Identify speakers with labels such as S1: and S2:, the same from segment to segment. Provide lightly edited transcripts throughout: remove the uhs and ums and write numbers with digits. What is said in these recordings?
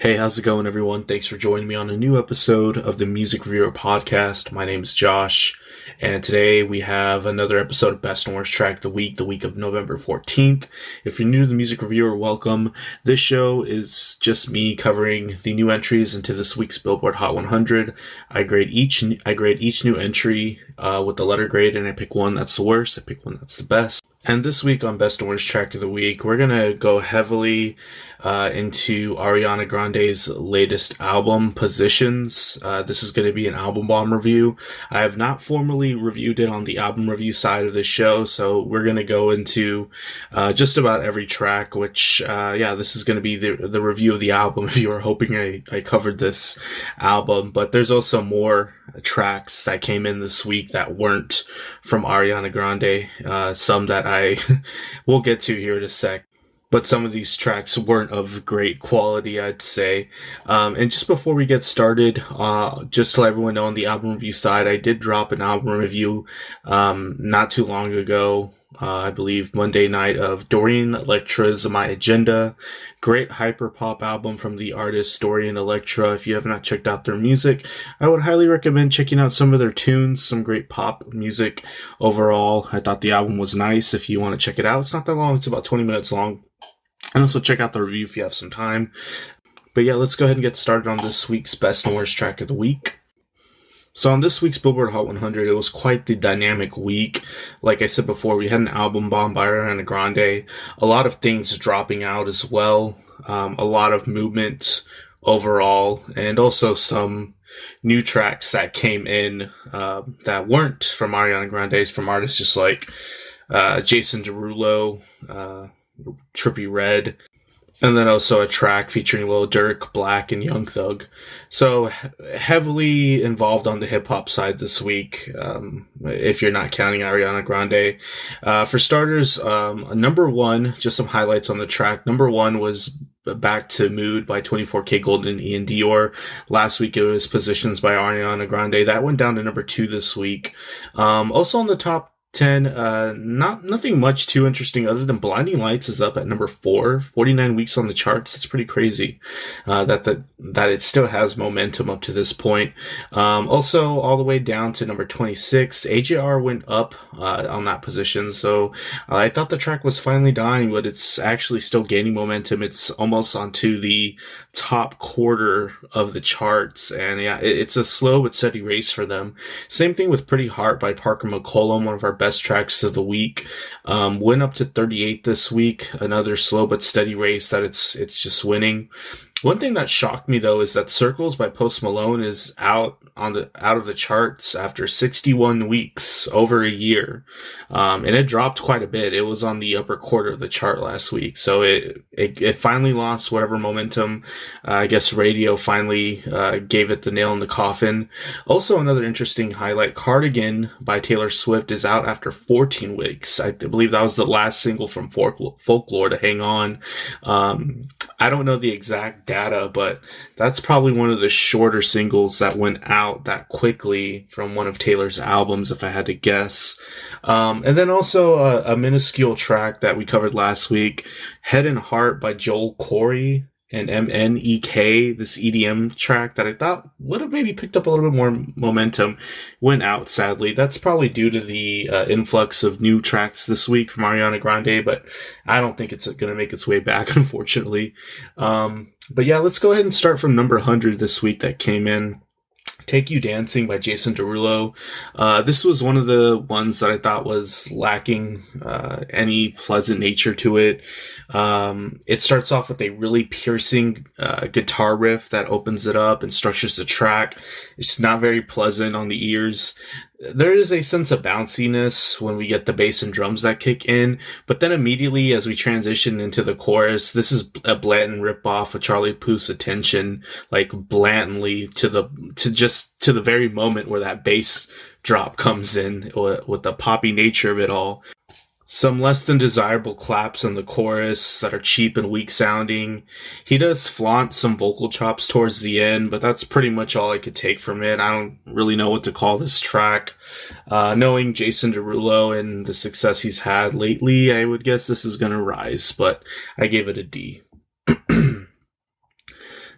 S1: Hey, how's it going, everyone? Thanks for joining me on a new episode of the Music Reviewer Podcast. My name is Josh, and today we have another episode of Best and Worst Track of the week of November 14th. If you're new to the Music Reviewer, welcome. This show is just me covering the new entries into this week's Billboard Hot 100. I grade each new entry with the letter grade, and I pick one that's the worst, I pick one that's the best. And this week on Best and Worst Track of the Week, we're going to go heavily into Ariana Grande's latest album, Positions. This is going to be an album bomb review. I have not formally reviewed it on the album review side of the show, so we're going to go into just about every track, which, this is going to be the review of the album if you were hoping I covered this album. But there's also more tracks that came in this week that weren't from Ariana Grande, some that I will get to here in a sec. But some of these tracks weren't of great quality, I'd say. And just before we get started, just to let everyone know on the album review side, I did drop an album review not too long ago, I believe Monday night, of Dorian Electra's My Agenda. Great hyperpop album from the artist Dorian Electra. If you have not checked out their music, I would highly recommend checking out some of their tunes, some great pop music overall. I thought the album was nice. If you want to check it out, it's not that long. It's about 20 minutes long. And also check out the review if you have some time. But yeah, let's go ahead and get started on this week's Best and Worst Track of the Week. So on this week's Billboard Hot 100, it was quite the dynamic week. Like I said before, we had an album bomb by Ariana Grande, a lot of things dropping out as well, a lot of movement overall, and also some new tracks that came in that weren't from Ariana Grande's, from artists just like Jason Derulo, Trippie Red, and then also a track featuring Lil Durk, Black, and Young Thug. So heavily involved on the hip-hop side this week, if you're not counting Ariana Grande. For starters, number one, just some highlights on the track. Number one was Back to Mood by 24kGoldn, Ian Dior. Last week it was Positions by Ariana Grande. That went down to number 2 this week. Also on the top 10, nothing much too interesting other than Blinding Lights is up at number 4, 49 weeks on the charts. That's pretty crazy, that it still has momentum up to this point. Also all the way down to number 26, AJR went up, on that position. So I thought the track was finally dying, but it's actually still gaining momentum. It's almost onto the top quarter of the charts. And yeah, it's a slow but steady race for them. Same thing with Pretty Heart by Parker McCollum, one of our best tracks of the week. Went up to 38 this week. Another slow but steady race that it's just winning. One thing that shocked me though is that Circles by Post Malone is out of the charts after 61 weeks, over a year. And it dropped quite a bit. It was on the upper quarter of the chart last week. So it finally lost whatever momentum. I guess radio finally gave it the nail in the coffin. Also another interesting highlight, Cardigan by Taylor Swift is out after 14 weeks. I believe that was the last single from Folklore to hang on. I don't know the exact data, but that's probably one of the shorter singles that went out that quickly from one of Taylor's albums, if I had to guess. And then also a minuscule track that we covered last week, Head and Heart by Joel Corey and MNEK, this EDM track that I thought would have maybe picked up a little bit more momentum, went out, sadly. That's probably due to the influx of new tracks this week from Ariana Grande, but I don't think it's going to make its way back, unfortunately. But yeah, let's go ahead and start from number 100 this week that came in. Take You Dancing by Jason Derulo. This was one of the ones that I thought was lacking any pleasant nature to it. It starts off with a really piercing guitar riff that opens it up and structures the track. It's just not very pleasant on the ears. There is a sense of bounciness when we get the bass and drums that kick in, but then immediately as we transition into the chorus, this is a blatant ripoff of Charlie Puth's Attention, like blatantly to the very moment where that bass drop comes in with the poppy nature of it all. Some less than desirable claps in the chorus that are cheap and weak sounding. He does flaunt some vocal chops towards the end, but that's pretty much all I could take from it. I don't really know what to call this track. Knowing Jason Derulo and the success he's had lately, I would guess this is gonna rise, but I gave it a D.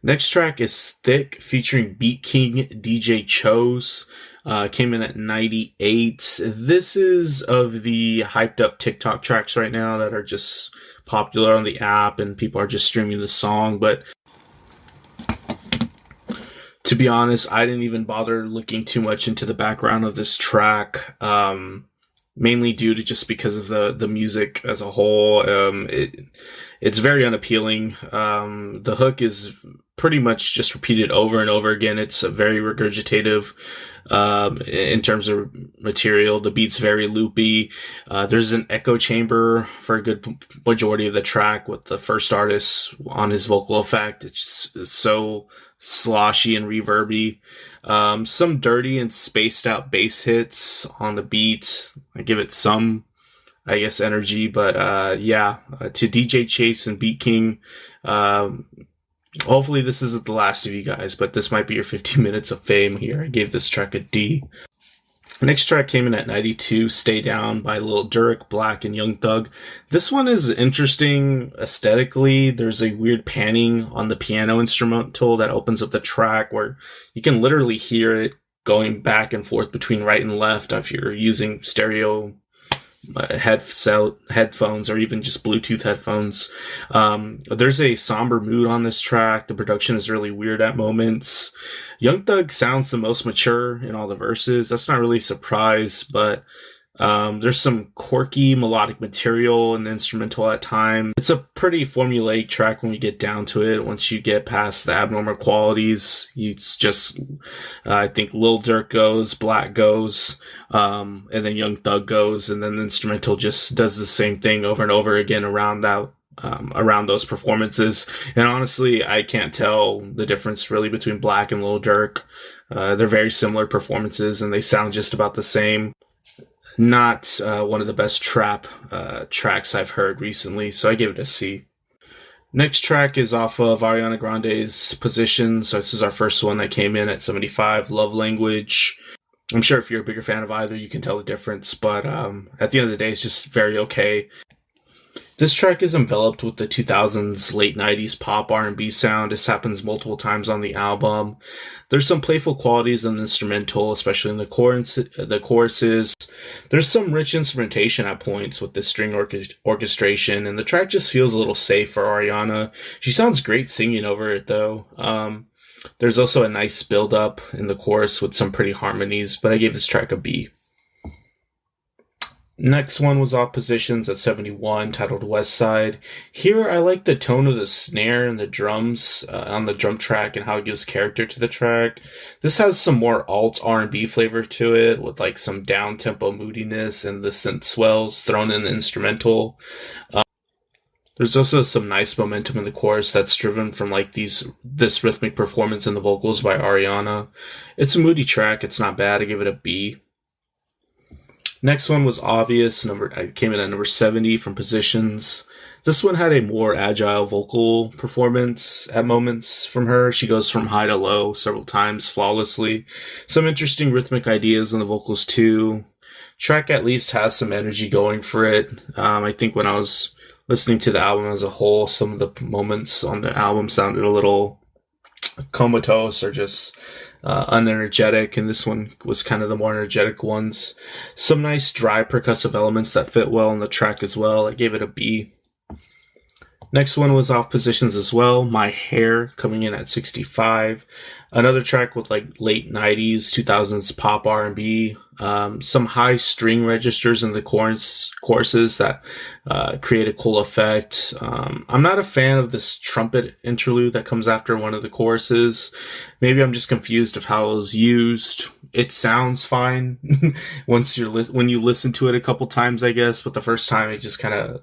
S1: Next track is Thick featuring BeatKing DJ Chose. Came in at 98. This is of the hyped up TikTok tracks right now that are just popular on the app and people are just streaming the song. But to be honest, I didn't even bother looking too much into the background of this track. Mainly due to just because of the music as a whole. It's very unappealing. The hook is pretty much just repeated over and over again. It's very regurgitative in terms of material. The beat's very loopy. There's an echo chamber for a good majority of the track with the first artist on his vocal effect. It's so sloshy and reverby. Some dirty and spaced out bass hits on the beat. I give it some, I guess, energy, but to DJ Chase and BeatKing, hopefully this isn't the last of you guys, but this might be your 15 minutes of fame here. I gave this track a D. Next track came in at 92, Stay Down by Lil Durk, Black, and Young Thug. This one is interesting aesthetically. There's a weird panning on the piano instrumental that opens up the track where you can literally hear it going back and forth between right and left if you're using stereo headphones or even just Bluetooth headphones. There's a somber mood on this track. The production is really weird at moments. Young Thug sounds the most mature in all the verses. That's not really a surprise, but there's some quirky melodic material in the instrumental at times. It's a pretty formulaic track when we get down to it. Once you get past the abnormal qualities, it's just, I think Lil Durk goes, Black goes, and then Young Thug goes, and then the instrumental just does the same thing over and over again around those performances. And honestly, I can't tell the difference really between Black and Lil Durk. They're very similar performances and they sound just about the same. Not one of the best trap tracks I've heard recently, so I give it a C. Next track is off of Ariana Grande's Position, so this is our first one that came in at 75, Love Language. I'm sure if you're a bigger fan of either, you can tell the difference, but at the end of the day, it's just very okay. This track is enveloped with the 2000s, late 90s pop R&B sound. This happens multiple times on the album. There's some playful qualities in the instrumental, especially in the choruses. There's some rich instrumentation at points with the string orchestration, and the track just feels a little safe for Ariana. She sounds great singing over it, though. There's also a nice build-up in the chorus with some pretty harmonies, but I gave this track a B. Next one was off Positions at 71, titled West Side. Here, I like the tone of the snare and the drums on the drum track and how it gives character to the track. This has some more alt R&B flavor to it, with like some down-tempo moodiness and the synth swells thrown in the instrumental. There's also some nice momentum in the chorus that's driven from like this rhythmic performance in the vocals by Ariana. It's a moody track. It's not bad. I give it a B. Next one was Obvious. I came in at number 70 from Positions. This one had a more agile vocal performance at moments from her. She goes from high to low several times flawlessly. Some interesting rhythmic ideas in the vocals too. Track at least has some energy going for it. I think when I was listening to the album as a whole, some of the moments on the album sounded a little comatose or just unenergetic, and this one was kind of the more energetic ones. Some nice dry percussive elements that fit well in the track as well. I gave it a B. Next one was off Positions as well, My Hair, coming in at 65. Another track with like late 90s, 2000s pop R&B. Some high string registers in the choruses that create a cool effect. I'm not a fan of this trumpet interlude that comes after one of the choruses. Maybe I'm just confused of how it was used. It sounds fine when you listen to it a couple times, I guess, but the first time it just kind of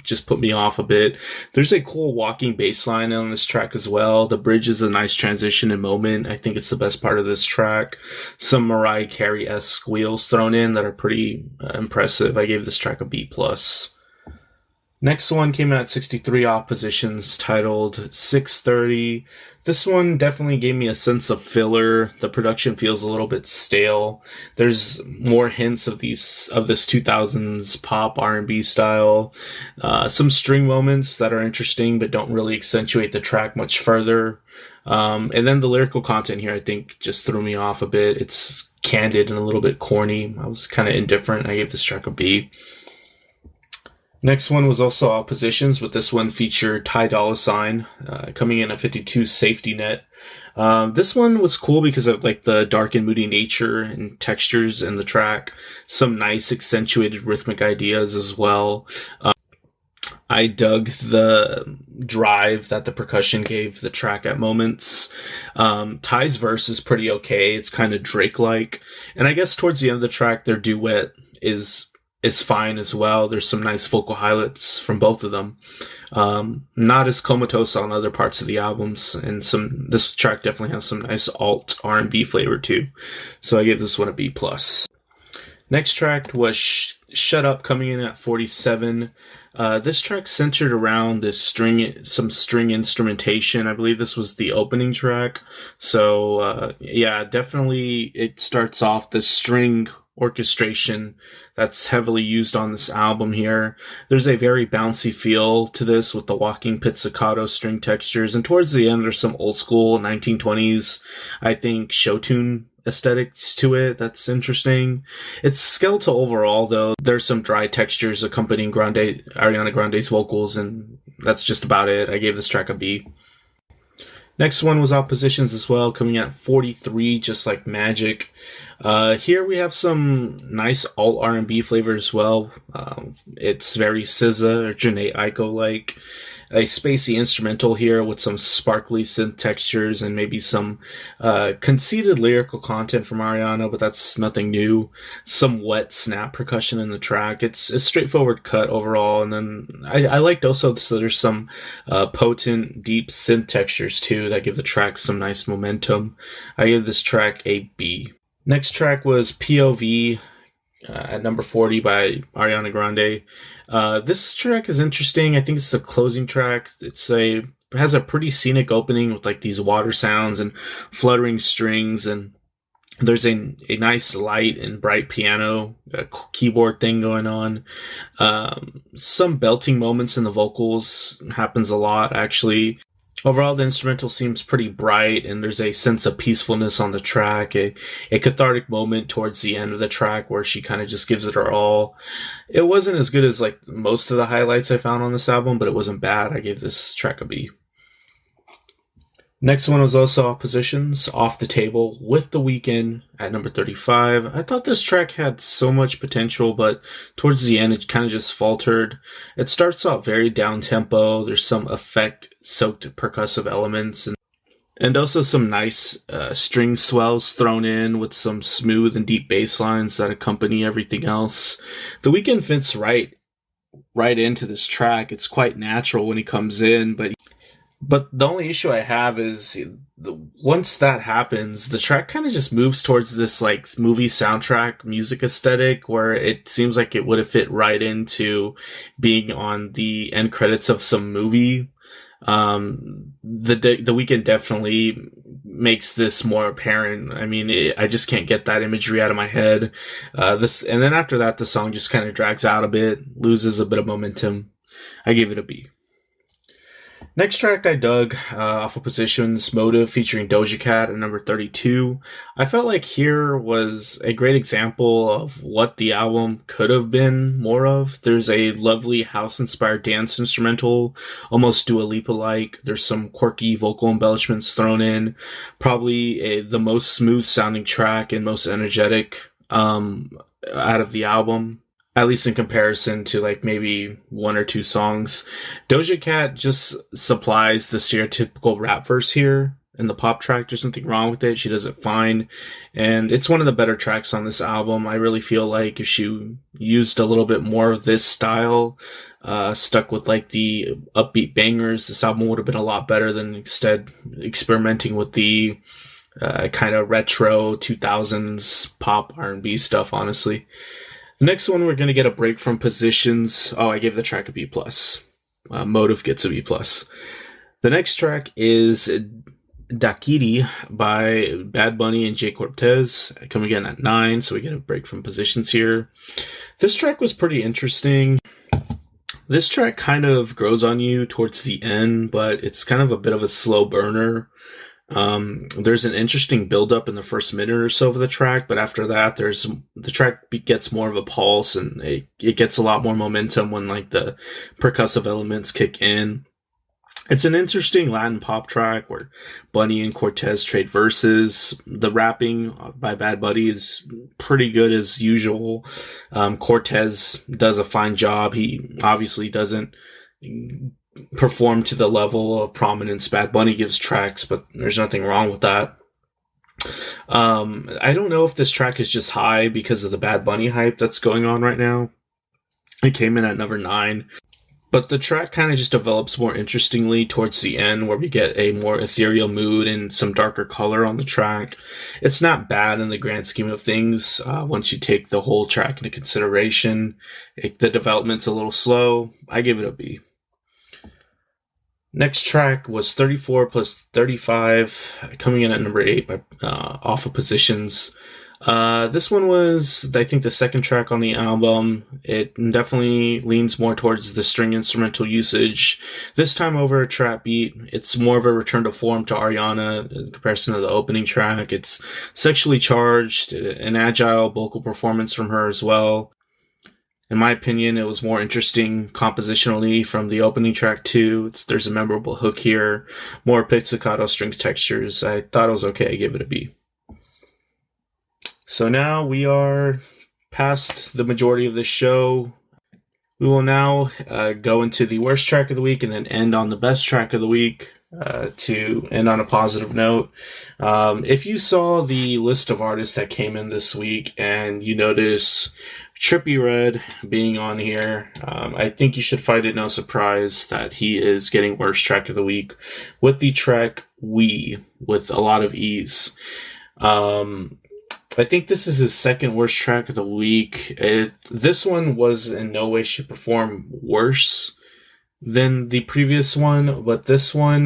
S1: just put me off a bit. There's a cool walking bass line on this track as well. The bridge is a nice transition and moment. I think it's the best part of this track. Some Mariah Carey-esque squeals thrown in that are pretty impressive. I gave this track a B+. Next one came in at 63 off Positions, titled 6:30. This one definitely gave me a sense of filler. The production feels a little bit stale. There's more hints of this 2000s pop R&B style. Some string moments that are interesting but don't really accentuate the track much further. And then the lyrical content here, I think, just threw me off a bit. It's candid and a little bit corny. I was kind of indifferent. I gave this track a B. Next one was also All Positions, but this one featured Dolla, coming in at 52, Safety Net. This one was cool because of like the dark and moody nature and textures in the track. Some nice accentuated rhythmic ideas as well. I dug the drive that the percussion gave the track at moments. Ty's verse is pretty okay. It's kind of Drake-like. And I guess towards the end of the track, their duet is fine as well. There's some nice vocal highlights from both of them. Not as comatose on other parts of the albums, and this track definitely has some nice alt R&B flavor too. So I gave this one a B+. Next track was Shut Up, coming in at 47. This track centered around some string instrumentation. I believe this was the opening track. So, yeah, definitely it starts off the string orchestration that's heavily used on this album here. There's a very bouncy feel to this with the walking pizzicato string textures, and towards the end there's some old school 1920s, I think, show tune aesthetics to it that's interesting. It's skeletal overall though. There's some dry textures accompanying Ariana Grande's vocals, and that's just about it. I gave this track a B. Next one was Oppositions as well, coming at 43, Just Like Magic. Here we have some nice alt R&B flavor as well. It's very SZA or Jhené Aiko-like. A spacey instrumental here with some sparkly synth textures and maybe some conceited lyrical content from Ariana, but that's nothing new. Some wet snap percussion in the track. It's a straightforward cut overall, and then I liked also so there's some potent, deep synth textures too that give the track some nice momentum. I give this track a B. Next track was POV at number 40 by Ariana Grande. This track is interesting. I think it's the closing track. It has a pretty scenic opening with like these water sounds and fluttering strings, and there's a nice light and bright piano, keyboard thing going on. Some belting moments in the vocals happens a lot, actually. Overall, the instrumental seems pretty bright, and there's a sense of peacefulness on the track, a cathartic moment towards the end of the track where she kind of just gives it her all. It wasn't as good as like most of the highlights I found on this album, but it wasn't bad. I gave this track a B. Next one was also Oppositions, Off the Table, with The Weeknd at number 35. I thought this track had so much potential, but towards the end it kind of just faltered. It starts off very down-tempo. There's some effect-soaked percussive elements, and also some nice string swells thrown in with some smooth and deep bass lines that accompany everything else. The Weeknd fits right into this track. It's quite natural when he comes in, but the only issue I have is once that happens, the track kind of just moves towards this like movie soundtrack music aesthetic where it seems like it would have fit right into being on the end credits of some movie. The Weeknd definitely makes this more apparent. I mean, I just can't get that imagery out of my head. And then after that, the song just kind of drags out a bit, loses a bit of momentum. I gave it a B. Next track I dug off of Positions, Motive, featuring Doja Cat at number 32. I felt like here was a great example of what the album could have been more of. There's a lovely house-inspired dance instrumental, almost Dua Lipa-like. There's some quirky vocal embellishments thrown in. Probably the most smooth-sounding track and most energetic out of the album, at least in comparison to like maybe one or two songs. Doja Cat just supplies the stereotypical rap verse here in the pop track. There's nothing wrong with it. She does it fine. And it's one of the better tracks on this album. I really feel like if she used a little bit more of this style, stuck with like the upbeat bangers, this album would have been a lot better than instead experimenting with the kind of retro 2000s pop R&B stuff, honestly. The next one, we're going to get a break from Positions. Oh, I gave the track a B+. Motive gets a B+. The next track is Dakiti by Bad Bunny and Jhay Cortez, coming in at 9, so we get a break from Positions here. This track was pretty interesting. This track kind of grows on you towards the end, but it's kind of a bit of a slow burner. There's an interesting build up in the first minute or so of the track, but after that, the track gets more of a pulse, and it gets a lot more momentum when like the percussive elements kick in. It's an interesting Latin pop track where Bunny and Cortez trade verses. The rapping by Bad Bunny is pretty good as usual. Cortez does a fine job. He obviously doesn't perform to the level of prominence Bad Bunny gives tracks, but there's nothing wrong with that. I don't know if this track is just high because of the Bad Bunny hype that's going on right now. It came in at number 9. But the track kind of just develops more interestingly towards the end, where we get a more ethereal mood and some darker color on the track. It's not bad in the grand scheme of things. Once you take the whole track into consideration, the development's a little slow. I give it a B. Next track was 34 plus 35, coming in at number 8 by off of positions. This one was, I think, the second track on the album. It definitely leans more towards the string instrumental usage. This time over a trap beat. It's more of a return to form to Ariana in comparison to the opening track. It's sexually charged, an agile vocal performance from her as well. In my opinion, it was more interesting compositionally from the opening track too. There's a memorable hook here, more pizzicato strings textures. I thought it was okay. I give it a B. So now we are past the majority of this show. We will now go into the worst track of the week and then end on the best track of the week to end on a positive note. If you saw the list of artists that came in this week and you notice Trippie Redd being on here, I think you should find it no surprise that he is getting worst track of the week with the track We, with a lot of ease. I think this is his second worst track of the week. This one was in no way, shape, or form worse than the previous one, but this one,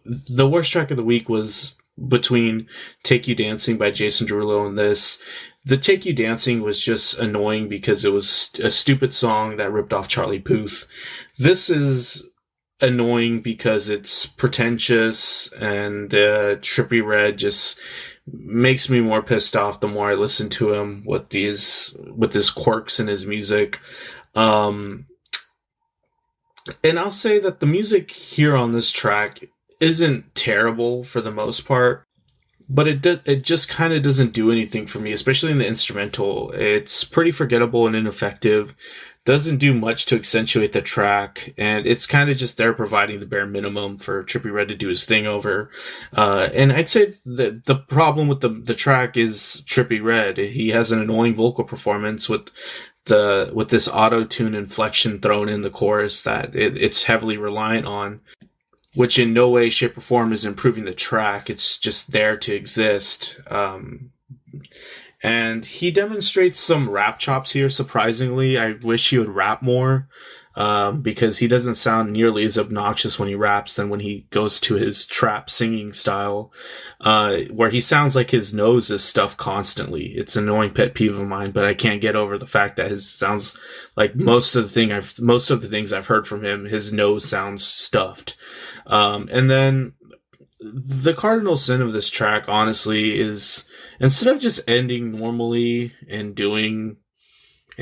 S1: the worst track of the week was between Take You Dancing by Jason Derulo and this. The Take You Dancing was just annoying because it was a stupid song that ripped off Charlie Puth. This is annoying because it's pretentious, and Trippie Redd just makes me more pissed off the more I listen to him with his quirks in his music. And I'll say that the music here on this track isn't terrible for the most part, but it just kind of doesn't do anything for me, especially in the instrumental. It's pretty forgettable and ineffective. Doesn't do much to accentuate the track, and it's kind of just there providing the bare minimum for Trippie Redd to do his thing over. And I'd say that the problem with the track is Trippie Redd. He has an annoying vocal performance with this auto-tune inflection thrown in the chorus that it's heavily reliant on, which in no way, shape, or form is improving the track. It's just there to exist. And he demonstrates some rap chops here, surprisingly. I wish he would rap more, because he doesn't sound nearly as obnoxious when he raps than when he goes to his trap singing style, where he sounds like his nose is stuffed constantly. It's an annoying pet peeve of mine, but I can't get over the fact that his sounds like most of the things I've heard from him, his nose sounds stuffed. And then the cardinal sin of this track, honestly, is instead of just ending normally and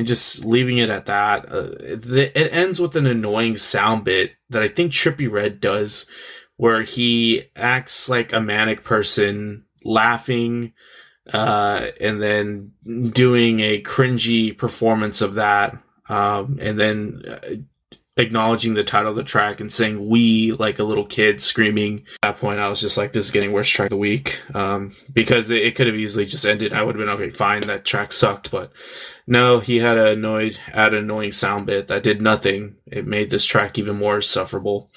S1: just leaving it at that, it ends with an annoying sound bit that I think Trippie Redd does, where he acts like a manic person, laughing, and then doing a cringy performance of that, and then acknowledging the title of the track and saying "we" like a little kid screaming. At that point, I was just like, this is getting worst track of the week, because it could have easily just ended. I would have been, okay, fine, that track sucked, but no, he had an annoying sound bit that did nothing. It made this track even more sufferable.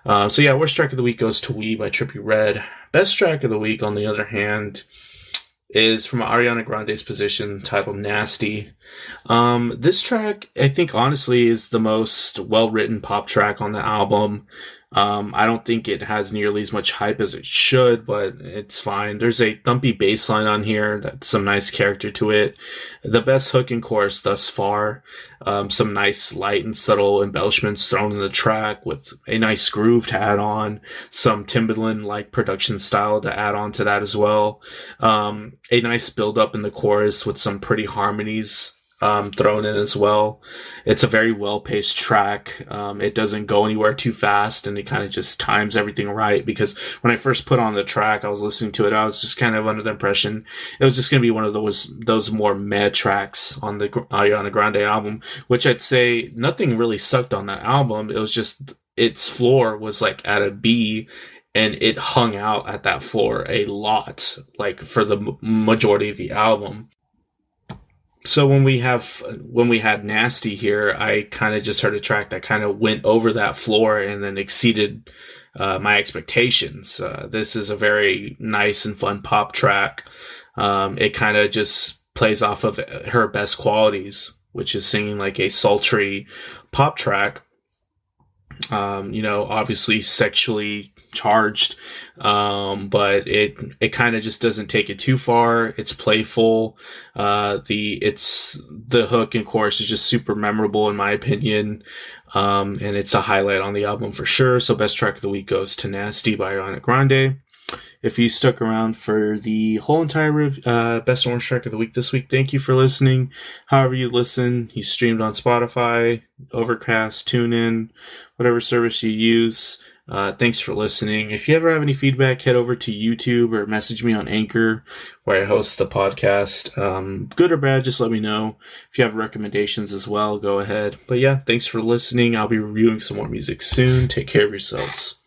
S1: So yeah, worst track of the week goes to "We" by Trippie Redd. Best track of the week, on the other hand, is from Ariana Grande's position, titled "Nasty." This track, I think, honestly, is the most well-written pop track on the album. I don't think it has nearly as much hype as it should, but it's fine. There's a thumpy bass line on here that's some nice character to it. The best hook and chorus thus far. Some nice light and subtle embellishments thrown in the track with a nice groove to add on. Some Timbaland-like production style to add on to that as well. A nice build up in the chorus with some pretty harmonies thrown in as well. It's a very well-paced track. It doesn't go anywhere too fast, and it kind of just times everything right, because when I first put on the track, I was listening to it, I was just kind of under the impression it was just going to be one of those more meh tracks on the Ariana Grande album, which I'd say nothing really sucked on that album. It was just its floor was like at a B, and it hung out at that floor a lot, like for the majority of the album. So when we had Nasty here, I kind of just heard a track that kind of went over that floor and then exceeded my expectations. This is a very nice and fun pop track. It kind of just plays off of her best qualities, which is singing like a sultry pop track. Obviously sexually charged, but it kind of just doesn't take it too far. It's playful. The hook and chorus is just super memorable in my opinion. And it's a highlight on the album for sure. So best track of the week goes to Nasty by Ariana Grande. If you stuck around for the whole entire Best Orange Track of the Week this week, thank you for listening. However you listen, he's streamed on Spotify, Overcast, TuneIn, whatever service you use. Thanks for listening. If you ever have any feedback, head over to YouTube or message me on Anchor, where I host the podcast. Good or bad, just let me know. If you have recommendations as well, go ahead. But yeah, thanks for listening. I'll be reviewing some more music soon. Take care of yourselves.